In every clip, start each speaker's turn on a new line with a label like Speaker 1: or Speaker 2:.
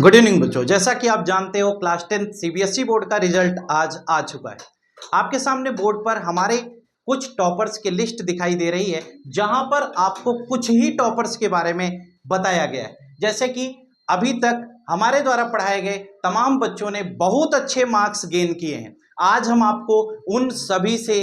Speaker 1: Good evening बच्चों, जैसा कि आप जानते हो क्लास 10 सीबीएसई बोर्ड का रिजल्ट आज आ चुका है। आपके सामने बोर्ड पर हमारे कुछ टॉपर्स की लिस्ट दिखाई दे रही है, जहां पर आपको कुछ ही टॉपर्स के बारे में बताया गया है। जैसे कि अभी तक हमारे द्वारा पढ़ाए गए तमाम बच्चों ने बहुत अच्छे मार्क्स गेन किए हैं। आज हम आपको उन सभी से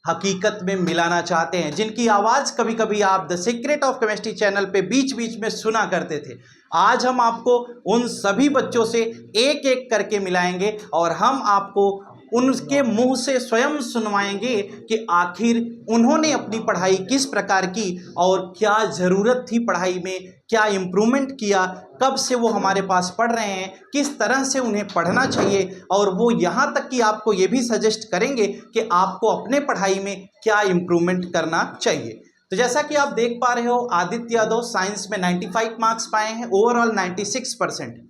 Speaker 1: हकीकत में मिलाना चाहते हैं, जिनकी आवाज़ कभी कभी आप the secret of chemistry channel पे बीच बीच में सुना करते थे। आज हम आपको उन सभी बच्चों से एक एक करके मिलाएंगे और हम आपको उनके मुंह से स्वयं सुनवाएंगे कि आखिर उन्होंने अपनी पढ़ाई किस प्रकार की और क्या ज़रूरत थी पढ़ाई में, क्या इम्प्रूवमेंट किया, कब से वो हमारे पास पढ़ रहे हैं, किस तरह से उन्हें पढ़ना चाहिए, और वो यहाँ तक कि आपको ये भी सजेस्ट करेंगे कि आपको अपने पढ़ाई में क्या इम्प्रूवमेंट करना चाहिए। तो जैसा कि आप देख पा रहे हो, आदित्य यादव साइंस में 95 मार्क्स पाए हैं, ओवरऑल 96%।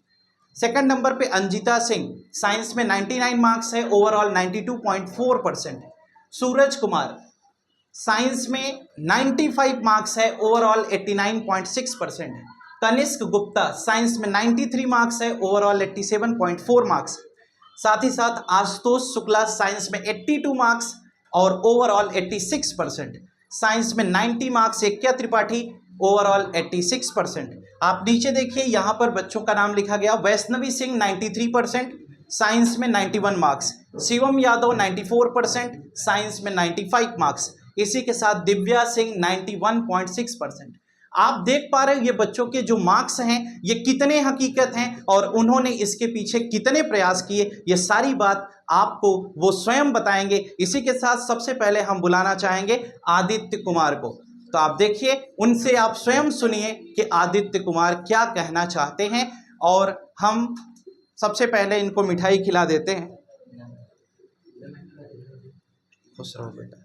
Speaker 1: सेकंड नंबर पे अंजिता सिंह साइंस में 99 मार्क्स है, ओवरऑल 92.4%। सूरज कुमार साइंस में 95 मार्क्स है, ओवरऑल 89.6%। कनिष्क गुप्ता साइंस में 93 मार्क्स है, ओवरऑल 87.4 मार्क्स। साथ ही साथ आशुतोष शुक्ला साइंस में 82 मार्क्स और ओवरऑल 86%। साइंस में 90 मार्क्स एक्या त्रिपाठी, ओवरऑल 86%। आप नीचे देखिए, यहाँ पर बच्चों का नाम लिखा गया। वैष्णवी सिंह 93%, साइंस में 91 मार्क्स। शिवम यादव 94%, साइंस में 95 मार्क्स। इसी के साथ दिव्या सिंह 91.6%। आप देख पा रहे हो ये बच्चों के जो मार्क्स हैं ये कितने हकीकत हैं और उन्होंने इसके पीछे कितने प्रयास किए, ये सारी बात आपको वो स्वयं बताएंगे। इसी के साथ सबसे पहले हम बुलाना चाहेंगे आदित्य कुमार को। तो आप देखिए, उनसे आप स्वयं सुनिए कि आदित्य कुमार क्या कहना चाहते हैं, और हम सबसे पहले इनको मिठाई खिला देते हैं। खुश रहो बेटा।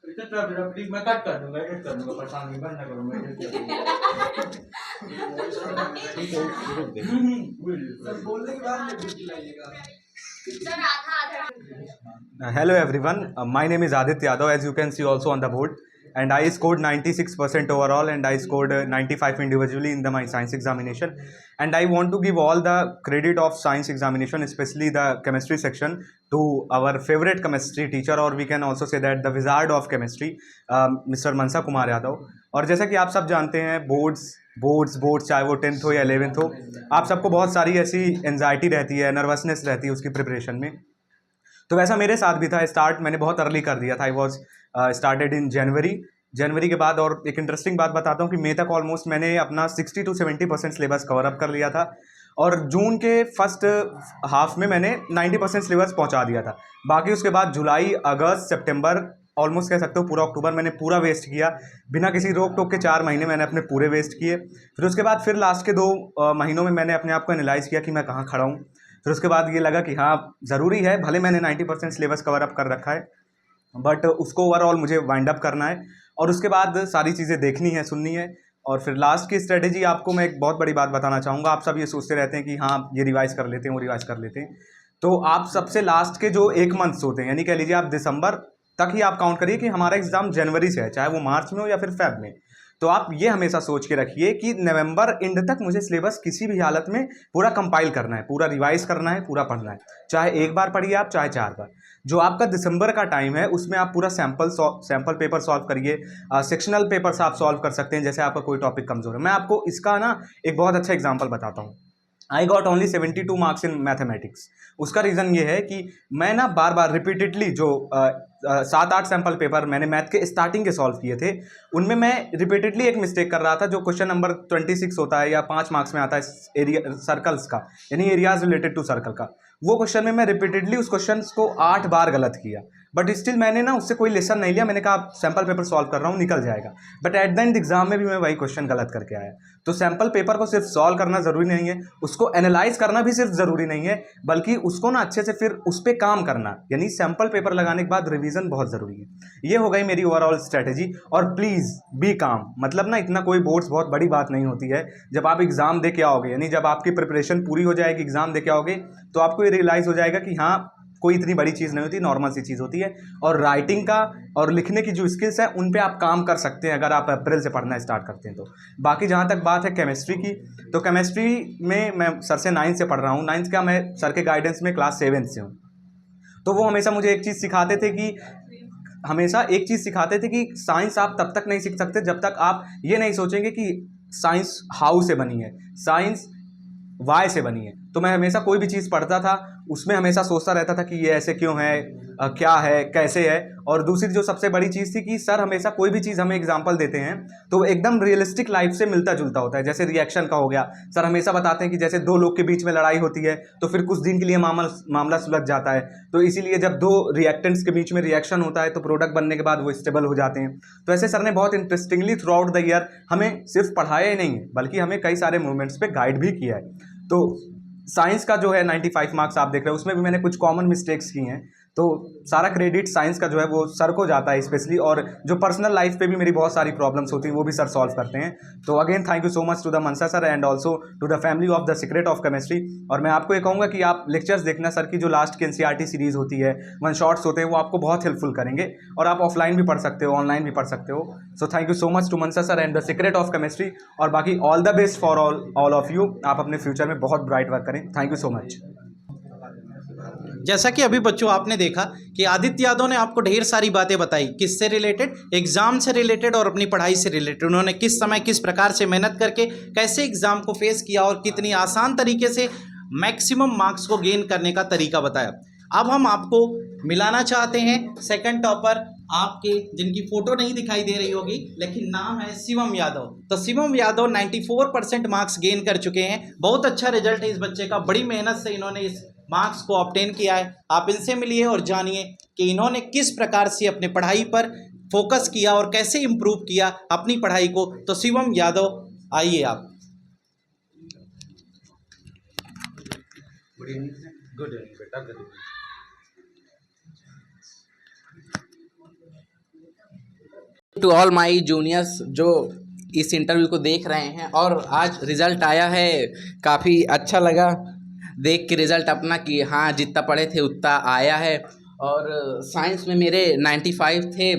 Speaker 2: मैं कट कर दूंगा, एडिट कर दूंगा, परेशान नहीं बनना करो। मैं बोलने के बाद खिलाइएगा।
Speaker 3: Hello everyone, my name is Aditya Yadav, as you can see also on the board, and I scored 96% overall and I scored 95 individually in my science examination, and I want to give all the credit of science examination, especially the chemistry section, to our favorite chemistry teacher, or we can also say that the wizard of chemistry, Mr. Mansa Kumar Yadav। और जैसा कि आप सब जानते हैं, boards चाहे वो 10th हो या 11th हो, आप सबको बहुत सारी ऐसी एंजाइटी रहती है, नर्वसनेस रहती है उसकी प्रिपरेशन में। तो वैसा मेरे साथ भी था। स्टार्ट मैंने बहुत अर्ली कर दिया था। आई वॉज स्टार्टेड इन जनवरी के बाद। और एक इंटरेस्टिंग बात बताता हूँ कि मई तक ऑलमोस्ट मैंने अपना 60 to 70% सिलेबस कवर अप कर लिया था, और जून के फर्स्ट हाफ में मैंने 90% सिलेबस पहुँचा दिया था। बाकी उसके बाद जुलाई, अगस्त, सितंबर, ऑलमोस्ट कह सकते हो पूरा अक्टूबर मैंने पूरा वेस्ट किया, बिना किसी रोक टोक के 4 महीने मैंने अपने पूरे वेस्ट किए। फिर उसके बाद फिर लास्ट के 2 महीनों में मैंने अपने आप को एनालाइज़ किया कि मैं कहाँ खड़ा हूँ। फिर उसके बाद ये लगा कि हाँ, ज़रूरी है, भले मैंने 90% सिलेबस कवर अप कर रखा है, बट उसको ओवरऑल मुझे वाइंड अप करना है, और उसके बाद सारी चीज़ें देखनी है, सुननी है। और फिर लास्ट की स्ट्रेटेजी आपको मैं एक बहुत बड़ी बात बताना चाहूँगा। आप सब ये सोचते रहते हैं कि हाँ, ये रिवाइज़ कर लेते हैं, वो रिवाइज़ कर लेते हैं। तो आप सबसे लास्ट के जो 1 मंथ्स होते हैं, यानी कह लीजिए आप दिसंबर तक ही आप काउंट करिए कि हमारा एग्ज़ाम जनवरी से है, चाहे वो मार्च में हो या फिर फेब में। तो आप ये हमेशा सोच के रखिए कि नवंबर एंड तक मुझे सिलेबस किसी भी हालत में पूरा कंपाइल करना है, पूरा रिवाइज करना है, पूरा पढ़ना है। चाहे 1 बार पढ़िए आप, चाहे 4 बार। जो आपका दिसंबर का टाइम है उसमें आप पूरा सैम्पल पेपर सॉल्व करिए। सेक्शनल पेपर्स आप सॉल्व कर सकते हैं, जैसे आपका कोई टॉपिक कमज़ोर है। मैं आपको इसका ना एक बहुत अच्छा एग्जाम्पल बताता हूँ। I got only 72 marks in mathematics. उसका रीज़न ये है कि मैं ना बार बार रिपीटेडली जो 7-8 सैम्पल पेपर मैंने मैथ के स्टार्टिंग के सॉल्व किए थे, उनमें मैं रिपीटेडली एक मिस्टेक कर रहा था। जो क्वेश्चन नंबर 26 होता है या 5 मार्क्स में आता है एरिया सर्कल्स का, यानी एरियाज रिलेटेड टू सर्कल का, वो क्वेश्चन में मैं रिपीटेडली उस क्वेश्चन को 8 बार गलत किया, बट स्टिल मैंने ना उससे कोई लेसन नहीं लिया। मैंने कहा सैम्पल पेपर सॉल्व कर रहा हूँ, निकल जाएगा। But at the end exam में भी मैं वही क्वेश्चन गलत करके आया। तो सैम्पल पेपर को सिर्फ सॉल्व करना ज़रूरी नहीं है, उसको एनालाइज करना भी सिर्फ ज़रूरी नहीं है, बल्कि उसको ना अच्छे से फिर उस पर काम करना, यानी सैम्पल पेपर लगाने के बाद रिवीजन बहुत ज़रूरी है। ये हो गई मेरी ओवरऑल स्ट्रैटेजी। और प्लीज़ बी काम, मतलब ना इतना कोई बोर्ड्स बहुत बड़ी बात नहीं होती है। जब आप एग्ज़ाम दे के आओगे, यानी जब आपकी प्रिपरेशन पूरी हो जाएगी, एग्ज़ाम दे के आओगे, तो आपको ये रियलाइज़ हो जाएगा कि हाँ, कोई इतनी बड़ी चीज़ नहीं होती, नॉर्मल सी चीज़ होती है। और राइटिंग का और लिखने की जो स्किल्स है उन पे आप काम कर सकते हैं अगर आप अप्रैल से पढ़ना स्टार्ट करते हैं तो। बाकी जहाँ तक बात है केमिस्ट्री की, तो केमिस्ट्री में मैं सर से 9th से पढ़ रहा हूँ। 9th का मैं सर के गाइडेंस में क्लास 7 से हूँ। तो वो हमेशा मुझे एक चीज़ सिखाते थे कि साइंस आप तब तक नहीं सीख सकते जब तक आप ये नहीं सोचेंगे कि साइंस हाउ से बनी है, साइंस वाई से बनी है। तो मैं हमेशा कोई भी चीज़ पढ़ता था उसमें हमेशा सोचता रहता था कि ये ऐसे क्यों है, क्या है, कैसे है। और दूसरी जो सबसे बड़ी चीज़ थी कि सर हमेशा कोई भी चीज़ हमें एग्जांपल देते हैं तो एकदम रियलिस्टिक लाइफ से मिलता जुलता होता है। जैसे रिएक्शन का हो गया, सर हमेशा बताते हैं कि जैसे दो लोग के बीच में लड़ाई होती है तो फिर कुछ दिन के लिए मामला सुलझ जाता है, तो इसीलिए जब दो रिएक्टेंट्स के बीच में रिएक्शन होता है तो प्रोडक्ट बनने के बाद वो स्टेबल हो जाते हैं। तो ऐसे सर ने बहुत interestingly through out the year हमें सिर्फ पढ़ाया ही नहीं है बल्कि हमें कई सारे मूवमेंट्स पे गाइड भी किया है। तो साइंस का जो है 95 मार्क्स आप देख रहे हो, उसमें भी मैंने कुछ कॉमन मिस्टेक्स की हैं, तो सारा क्रेडिट साइंस का जो है वो सर को जाता है स्पेशली। और जो पर्सनल लाइफ पे भी मेरी बहुत सारी प्रॉब्लम्स होती हैं वो भी सर सॉल्व करते हैं। तो again thank you so much to the Mansa sir and also to the family of the secret of chemistry. और मैं आपको ये कहूँगा कि आप लेक्चर्स देखना, सर की जो लास्ट की NCERT सीरीज़ होती है, वन शॉट्स होते हैं, वो आपको बहुत हेल्पफुल करेंगे। और आप ऑफलाइन भी पढ़ सकते हो, ऑनलाइन भी पढ़ सकते हो। So thank you so much to Mansa sir and the secret of chemistry. और बाकी all the best for all of you. आप अपने फ्यूचर में बहुत ब्राइट वर्क करें। Thank you so much.
Speaker 1: जैसा कि अभी बच्चों आपने देखा कि आदित्य यादव ने आपको ढेर सारी बातें बताई, किससे रिलेटेड, एग्जाम से रिलेटेड और अपनी पढ़ाई से रिलेटेड। उन्होंने किस समय किस प्रकार से मेहनत करके कैसे एग्जाम को फेस किया और कितनी आसान तरीके से मैक्सिमम मार्क्स को गेन करने का तरीका बताया। अब हम आपको मिलाना चाहते हैं सेकंड टॉपर आपके, जिनकी फोटो नहीं दिखाई दे रही होगी लेकिन नाम है शिवम यादव। तो शिवम यादव 94% मार्क्स गेन कर चुके हैं। बहुत अच्छा रिजल्ट है इस बच्चे का, बड़ी मेहनत से इन्होंने इस मार्क्स को ऑब्टेन किया है। आप इनसे मिलिए और जानिए कि इन्होंने किस प्रकार से अपने पढ़ाई पर फोकस किया और कैसे इम्प्रूव किया अपनी पढ़ाई को। तो शिवम यादव आइए आप।
Speaker 2: गुड इवनिंग बेटा, good evening.
Speaker 4: To all my juniors जो इस इंटरव्यू को देख रहे हैं, और आज रिज़ल्ट आया है, काफ़ी अच्छा लगा देख के रिज़ल्ट अपना कि हाँ जितना पढ़े थे उतना आया है। और साइंस में मेरे 95 थे।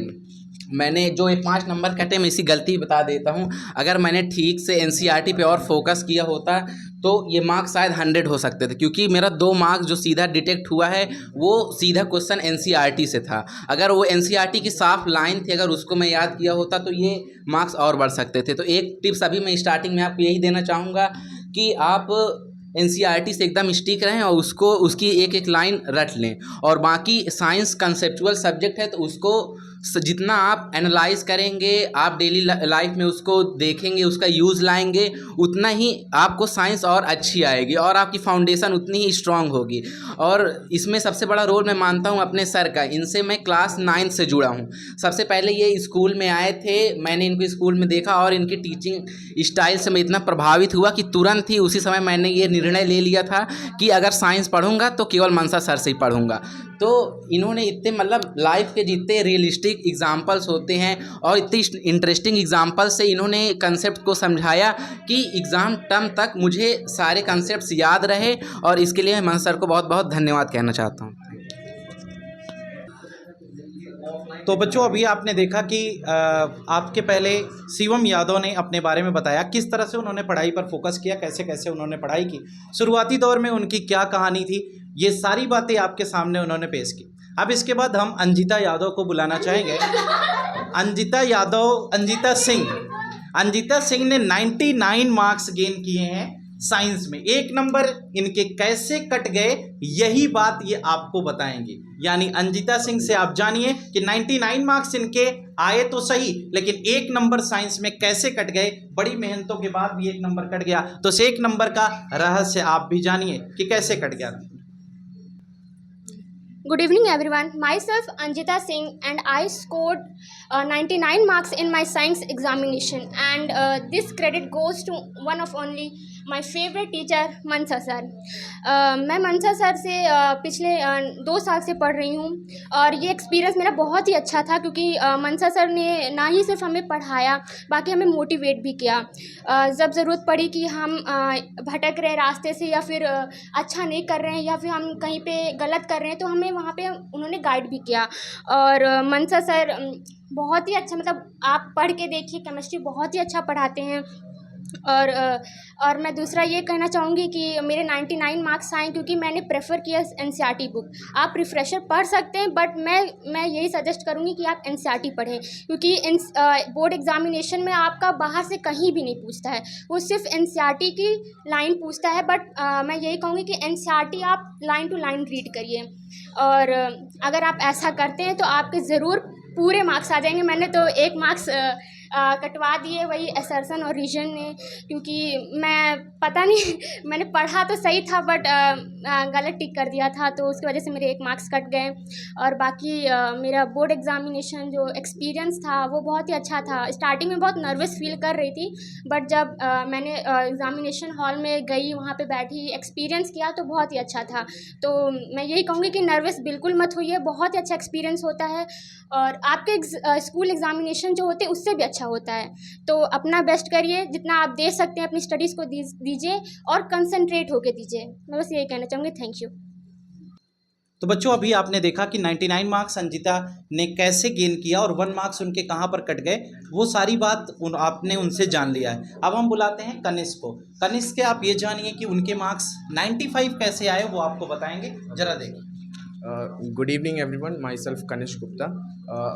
Speaker 4: मैंने जो ये 5 नंबर कटे, मैं इसी गलती बता देता हूँ, अगर मैंने ठीक से NCERT पे और फोकस किया होता तो ये मार्क्स शायद 100 हो सकते थे, क्योंकि मेरा 2 मार्क्स जो सीधा डिटेक्ट हुआ है वो सीधा क्वेश्चन NCERT से था। अगर वो NCERT की साफ लाइन थी, अगर उसको मैं याद किया होता तो ये मार्क्स और बढ़ सकते थे। तो एक टिप्स अभी मैं स्टार्टिंग में आपको यही देना चाहूँगा कि आप NCERT से एकदम स्टिक रहें और उसकी एक एक लाइन रट लें। और बाकी साइंस कंसेप्चुअल सब्जेक्ट है तो उसको जितना आप एनालाइज करेंगे, आप डेली लाइफ में उसको देखेंगे, उसका यूज़ लाएंगे, उतना ही आपको साइंस और अच्छी आएगी और आपकी फाउंडेशन उतनी ही स्ट्रांग होगी। और इसमें सबसे बड़ा रोल मैं मानता हूँ अपने सर का। इनसे मैं क्लास 9 से जुड़ा हूँ। सबसे पहले ये स्कूल में आए थे, मैंने इनको स्कूल में देखा और इनकी टीचिंग स्टाइल से मैं इतना प्रभावित हुआ कि तुरंत ही उसी समय मैंने ये निर्णय ले लिया था कि अगर साइंस पढ़ूंगा तो केवल मनसा सर से ही पढ़ूंगा। तो इन्होंने इतने मतलब लाइफ के जितने रियलिस्टिक एग्जाम्पल्स होते हैं और इतनी इंटरेस्टिंग एग्जाम्पल से इन्होंने कंसेप्ट को समझाया कि एग्ज़ाम टर्म तक मुझे सारे कंसेप्ट्स याद रहे, और इसके लिए मैं मनसा सर को बहुत बहुत धन्यवाद कहना चाहता हूँ।
Speaker 1: तो बच्चों अभी आपने देखा कि आपके पहले शिवम यादव ने अपने बारे में बताया किस तरह से उन्होंने पढ़ाई पर फोकस किया, कैसे कैसे उन्होंने पढ़ाई की, शुरुआती दौर में उनकी क्या कहानी थी, ये सारी बातें आपके सामने उन्होंने पेश की। अब इसके बाद हम अंजिता यादव को बुलाना चाहेंगे। अंजिता सिंह ने 99 मार्क्स गेन किए हैं साइंस में। 1 नंबर इनके कैसे कट गए यही बात ये आपको बताएंगे। यानी अंजिता सिंह से आप जानिए कि 99 मार्क्स इनके आए तो सही, लेकिन 1 नंबर साइंस में कैसे कट गए। बड़ी मेहनतों के बाद भी 1 नंबर कट गया, तो इस 1 नंबर का रहस्य आप भी जानिए कि कैसे कट गया।
Speaker 5: Good evening everyone. Myself Anjita Singh and I scored 99 marks in my science examination, and this credit goes to one of only my favourite teacher Mansa sir. मैं मनसा सर से पिछले 2 साल से पढ़ रही हूँ और ये एक्सपीरियंस मेरा बहुत ही अच्छा था, क्योंकि मनसा सर ने ना ही सिर्फ हमें पढ़ाया बाकी हमें मोटिवेट भी किया। जब ज़रूरत पड़ी कि हम भटक रहे रास्ते से या फिर अच्छा नहीं कर रहे हैं या फिर हम कहीं पे गलत कर रहे हैं, तो हमें वहाँ पे उन्होंने गाइड भी किया। और मनसा सर बहुत ही अच्छा, मतलब आप पढ़ के देखिए, केमिस्ट्री बहुत ही अच्छा पढ़ाते हैं। और मैं दूसरा ये कहना चाहूँगी कि मेरे 99 मार्क्स आए क्योंकि मैंने प्रेफर किया एनसीईआरटी बुक। आप रिफ्रेशर पढ़ सकते हैं, बट मैं यही सजेस्ट करूँगी कि आप एनसीईआरटी पढ़ें, क्योंकि बोर्ड एग्जामिनेशन में आपका बाहर से कहीं भी नहीं पूछता है, वो सिर्फ एनसीईआरटी की लाइन पूछता है। बट मैं यही कहूँगी कि एनसीईआरटी आप लाइन टू लाइन रीड करिए, और अगर आप ऐसा करते हैं तो आपके ज़रूर पूरे मार्क्स आ जाएंगे। मैंने तो 1 मार्क्स कटवा दिए, वही असर्शन और रीजन ने, क्योंकि मैं पता नहीं मैंने पढ़ा तो सही था बट गलत टिक कर दिया था, तो उसकी वजह से मेरे 1 मार्क्स कट गए। और बाकी मेरा बोर्ड एग्जामिनेशन जो एक्सपीरियंस था वो बहुत ही अच्छा था। स्टार्टिंग में बहुत नर्वस फील कर रही थी, बट जब मैंने एग्जामिनेशन हॉल में गई, वहाँ पे बैठी, एक्सपीरियंस किया तो बहुत ही अच्छा था। तो मैं यही कहूँगी कि नर्वस बिल्कुल मत होइए, बहुत ही अच्छा एक्सपीरियंस होता है और आपके स्कूल एग्जामिनेशन जो होते हैं उससे भी अच्छा होता है। तो अपना बेस्ट करिए, जितना आप दे सकते हैं अपनी स्टडीज़ को दीजिए और कंसंट्रेट होके दीजिए। मैं बस यही कहना चाहूँगी। Thank you.
Speaker 1: तो बच्चों, अभी आपने देखा कि 99 मार्क्स अंजिता ने कैसे गेन किया और 1 मार्क्स उनके कहाँ पर कट गए, वो सारी बात आपने उनसे जान लिया है। अब हम बुलाते हैं कनिष्क को। कनिष्क के आप ये जानिए कि उनके मार्क्स 95 कैसे आए, वो आपको बताएंगे, जरा देखिए।
Speaker 6: Good evening everyone, myself Kanishk Gupta.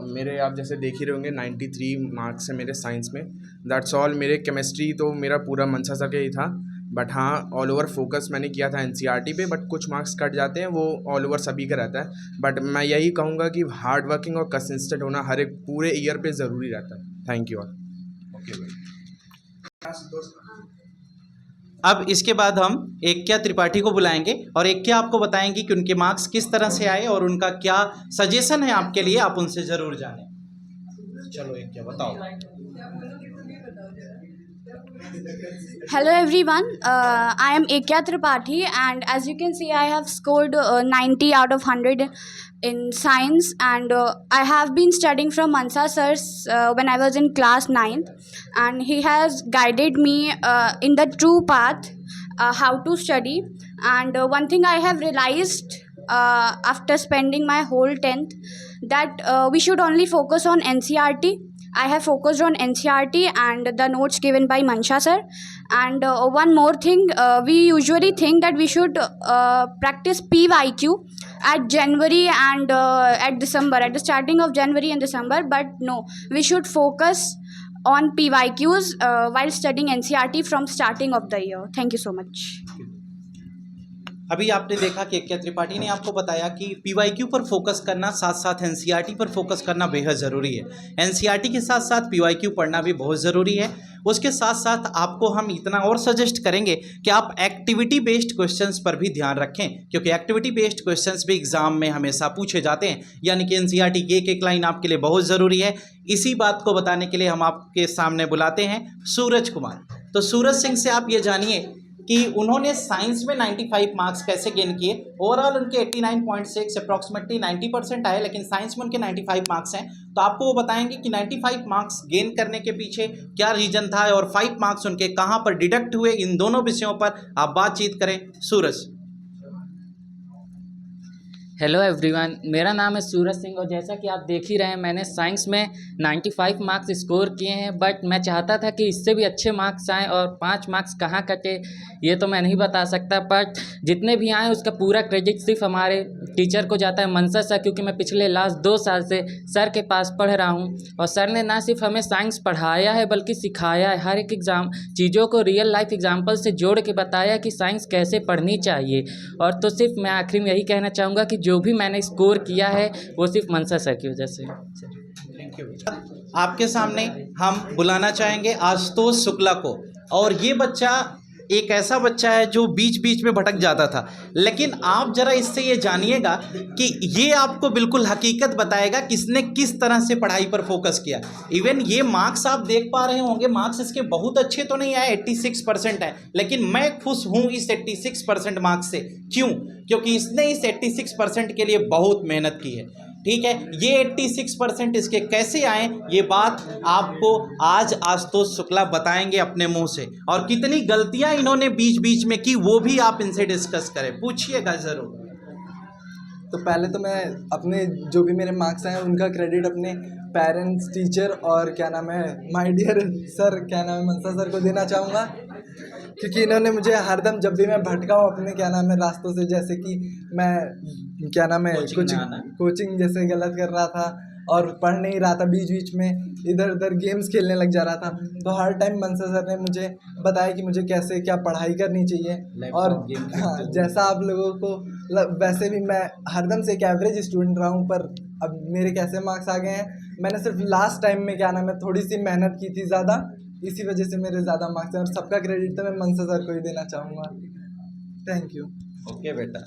Speaker 6: मेरे आप जैसे देख ही रहे होंगे 93 मार्क्स है मेरे साइंस में। That's all. मेरे केमिस्ट्री तो मेरा पूरा मनसा सर के ही था, बट हाँ ऑल ओवर फोकस मैंने किया था एनसीईआरटी पे, बट कुछ मार्क्स कट जाते हैं, वो ऑल ओवर सभी का रहता है। बट मैं यही कहूँगा कि हार्ड वर्किंग और कंसिस्टेंट होना हर एक पूरे ईयर पे ज़रूरी रहता है। Thank you all. ओके।
Speaker 1: अब इसके बाद हम एक्या त्रिपाठी को बुलाएंगे और एक्या आपको बताएंगी कि उनके मार्क्स किस तरह से आए और उनका क्या सजेशन है आपके लिए, आप उनसे ज़रूर जानें। चलो एक्या बताओ।
Speaker 7: Hello everyone, I am Ekya Tripathi, and as you can see I have scored 90 out of 100 in science, and I have been studying from Mansa sir when I was in class 9th, and he has guided me in the true path how to study. And one thing I have realized after spending my whole 10th, that we should only focus on NCERT. I have focused on NCERT and the notes given by Mansha sir. And one more thing, we usually think that we should practice PYQ at January and at December, at the starting of January and December, but no, we should focus on PYQs while studying NCERT from starting of the year. Thank you so much.
Speaker 1: अभी आपने देखा कि एक्या त्रिपाठी ने आपको बताया कि PYQ पर फोकस करना साथ साथ एनसीईआरटी पर फोकस करना बेहद ज़रूरी है। एनसीईआरटी के साथ साथ पीवाईक्यू पढ़ना भी बहुत ज़रूरी है। उसके साथ साथ आपको हम इतना और सजेस्ट करेंगे कि आप एक्टिविटी बेस्ड क्वेश्चंस पर भी ध्यान रखें, क्योंकि एक्टिविटी बेस्ड क्वेश्चंस भी एग्जाम में हमेशा पूछे जाते हैं, यानी कि एनसीईआरटी की एक लाइन आपके लिए बहुत ज़रूरी है। इसी बात को बताने के लिए हम आपके सामने बुलाते हैं सूरज कुमार। तो सूरज सिंह से आप ये जानिए कि उन्होंने साइंस में 95 मार्क्स कैसे गेन किए। ओवरऑल उनके 89.6 अप्रॉक्सीमेटली 90% आए, लेकिन साइंस में उनके 95 मार्क्स हैं। तो आपको वो बताएंगे कि 95 मार्क्स गेन करने के पीछे क्या रीज़न था और 5 मार्क्स उनके कहाँ पर डिडक्ट हुए। इन दोनों विषयों पर आप बातचीत करें। सूरज।
Speaker 8: हेलो एवरीवन, मेरा नाम है सूरज सिंह और जैसा कि आप देख ही रहे हैं मैंने साइंस में 95 मार्क्स स्कोर किए हैं, बट मैं चाहता था कि इससे भी अच्छे मार्क्स आएँ और 5 मार्क्स कहाँ कटे ये तो मैं नहीं बता सकता, बट जितने भी आए उसका पूरा क्रेडिट सिर्फ हमारे टीचर को जाता है, मनसा सर, क्योंकि मैं पिछले लास्ट 2 साल से सर के पास पढ़ रहा हूँ और सर ने ना सिर्फ हमें साइंस पढ़ाया है बल्कि सिखाया है। हर एक एग्ज़ाम चीज़ों को रियल लाइफ एग्जाम्पल से जोड़ के बताया कि साइंस कैसे पढ़नी चाहिए। और तो सिर्फ मैं आखिरी में यही कहना चाहूँगा कि जो भी मैंने स्कोर किया है वो सिर्फ मनसा सर की वजह से।
Speaker 1: Thank you. आपके सामने हम बुलाना चाहेंगे आशुतोष शुक्ला को, और ये बच्चा एक ऐसा बच्चा है जो बीच बीच में भटक जाता था, लेकिन आप ज़रा इससे ये जानिएगा कि ये आपको बिल्कुल हकीकत बताएगा किसने किस तरह से पढ़ाई पर फोकस किया। इवन ये मार्क्स आप देख पा रहे होंगे, मार्क्स इसके बहुत अच्छे तो नहीं आए, 86% है, लेकिन मैं खुश हूँ इस 86% मार्क्स से। क्यों? क्योंकि इसने इस 86% के लिए बहुत मेहनत की है। ठीक है, ये 86% इसके कैसे आए, ये बात आपको आज आशुतोष शुक्ला बताएंगे अपने मुंह से, और कितनी गलतियां इन्होंने बीच बीच में की वो भी आप इनसे डिस्कस करें, पूछिएगा ज़रूर।
Speaker 9: तो पहले तो मैं अपने जो भी मेरे मार्क्स आए उनका क्रेडिट अपने पेरेंट्स, टीचर और क्या नाम है माय डियर सर, क्या नाम है मनसा सर को देना चाहूँगा, क्योंकि इन्होंने मुझे हरदम जब भी मैं भटका हूँ अपने क्या नाम है रास्तों से, जैसे कि मैं क्या नाम है कुछ कोचिंग जैसे गलत कर रहा था और पढ़ नहीं रहा था, बीच बीच में इधर उधर गेम्स खेलने लग जा रहा था, तो हर टाइम मनसा सर ने मुझे बताया कि मुझे कैसे क्या पढ़ाई करनी चाहिए। और हाँ, जैसा आप लोगों को वैसे भी मैं हरदम से एक एवरेज स्टूडेंट रहा हूँ, पर अब मेरे कैसे मार्क्स आ गए हैं, मैंने सिर्फ लास्ट टाइम में क्या नाम है थोड़ी सी मेहनत की थी ज़्यादा, इसी वजह से मेरे ज़्यादा मार्क्स हैं, और सबका क्रेडिट तो मैं मनसा सर को ही देना चाहूँगा। Thank you.
Speaker 1: ओके बेटा,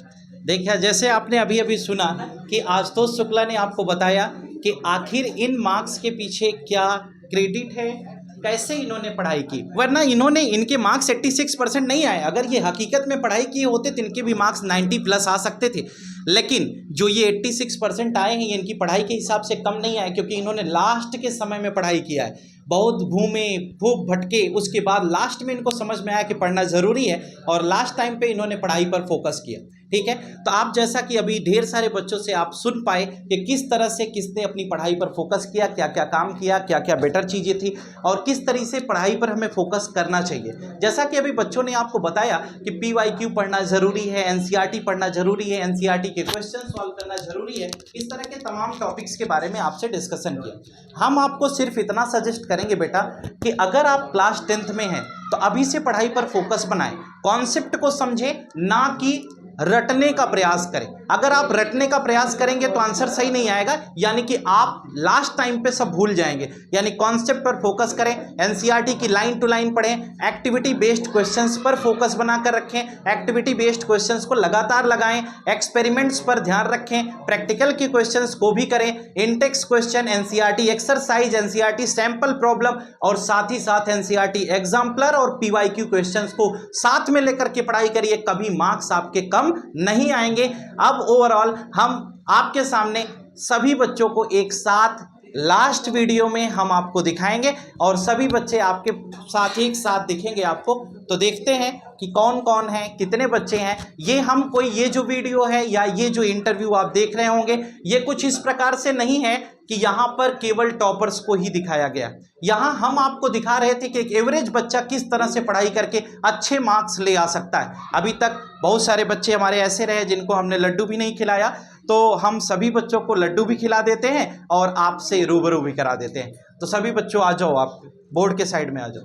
Speaker 1: देखिए जैसे आपने अभी अभी सुना कि आशुतोष शुक्ला ने आपको बताया कि आखिर इन मार्क्स के पीछे क्या क्रेडिट है, कैसे इन्होंने पढ़ाई की, वरना इन्होंने इनके मार्क्स 86% नहीं आए। अगर ये हकीकत में पढ़ाई किए होते तो इनके भी मार्क्स 90+ आ सकते थे, लेकिन जो ये 86% आए हैं ये इनकी पढ़ाई के हिसाब से कम नहीं आए, क्योंकि इन्होंने लास्ट के समय में पढ़ाई किया है, बहुत घूमे खूब भटके, उसके बाद लास्ट में इनको समझ में आया कि पढ़ना ज़रूरी है और लास्ट टाइम पे इन्होंने पढ़ाई पर फोकस किया। ठीक है, तो आप जैसा कि अभी ढेर सारे बच्चों से आप सुन पाए कि किस तरह से किसने अपनी पढ़ाई पर फोकस किया, क्या क्या काम किया, क्या क्या बेटर चीज़ें थी और किस तरीके से पढ़ाई पर हमें फोकस करना चाहिए। जैसा कि अभी बच्चों ने आपको बताया कि PYQ पढ़ना ज़रूरी है, NCERT पढ़ना ज़रूरी है, NCERT के क्वेश्चन सॉल्व करना ज़रूरी है, इस तरह के तमाम टॉपिक्स के बारे में आपसे डिस्कशन किया। हम आपको सिर्फ इतना सजेस्ट करेंगे बेटा कि अगर आप क्लास 10th में हैं तो अभी से पढ़ाई पर फोकस बनाएं, कॉन्सेप्ट को समझें, ना कि रटने का प्रयास करें। अगर आप रटने का प्रयास करेंगे तो आंसर सही नहीं आएगा, यानी कि आप लास्ट टाइम पे सब भूल जाएंगे। यानी कॉन्सेप्ट पर फोकस करें, NCERT की लाइन टू लाइन पढ़ें, एक्टिविटी बेस्ड क्वेश्चंस पर फोकस बनाकर रखें, एक्टिविटी बेस्ड क्वेश्चंस को लगातार लगाएं, एक्सपेरिमेंट्स पर ध्यान रखें, प्रैक्टिकल के क्वेश्चंस को भी करें, in text question, NCERT exercise, NCERT sample problem और साथ ही साथ NCERT एग्जाम्पलर और PYQ क्वेश्चंस को साथ में लेकर के पढ़ाई करिए, कभी मार्क्स आपके कम नहीं आएंगे। अब ओवरऑल हम आपके सामने सभी बच्चों को एक साथ लास्ट वीडियो में हम आपको दिखाएंगे और सभी बच्चे आपके साथ एक साथ दिखेंगे आपको। तो देखते हैं कि कौन कौन है, कितने बच्चे हैं। ये जो वीडियो है या ये जो इंटरव्यू आप देख रहे होंगे, ये कुछ इस प्रकार से नहीं है कि यहाँ पर केवल टॉपर्स को ही दिखाया गया। यहाँ हम आपको दिखा रहे थे कि एक एवरेज बच्चा किस तरह से पढ़ाई करके अच्छे मार्क्स ले आ सकता है। अभी तक बहुत सारे बच्चे हमारे ऐसे रहे जिनको हमने लड्डू भी नहीं खिलाया, तो हम सभी बच्चों को लड्डू भी खिला देते हैं और आपसे रूबरू भी करा देते हैं। तो सभी बच्चों आ जाओ, आप बोर्ड के साइड में आ जाओ।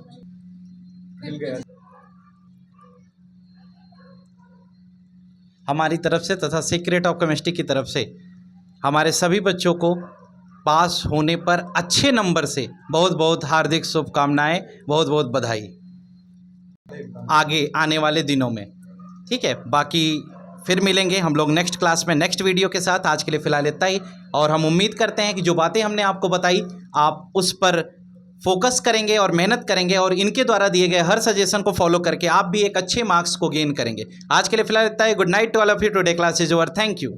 Speaker 1: हमारी तरफ से तथा सीक्रेट ऑफ केमिस्ट्री की तरफ से हमारे सभी बच्चों को पास होने पर अच्छे नंबर से बहुत बहुत हार्दिक शुभकामनाएं, बहुत बहुत बधाई आगे आने वाले दिनों में। ठीक है, बाकी फिर मिलेंगे हम लोग नेक्स्ट क्लास में नेक्स्ट वीडियो के साथ। आज के लिए फ़िलहाल इतना ही, और हम उम्मीद करते हैं कि जो बातें हमने आपको बताई आप उस पर फोकस करेंगे और मेहनत करेंगे और इनके द्वारा दिए गए हर सजेशन को फॉलो करके आप भी एक अच्छे मार्क्स को गेन करेंगे। आज के लिए फ़िलहाल इतना ही। Good night to all of you. Today class is over. Thank you.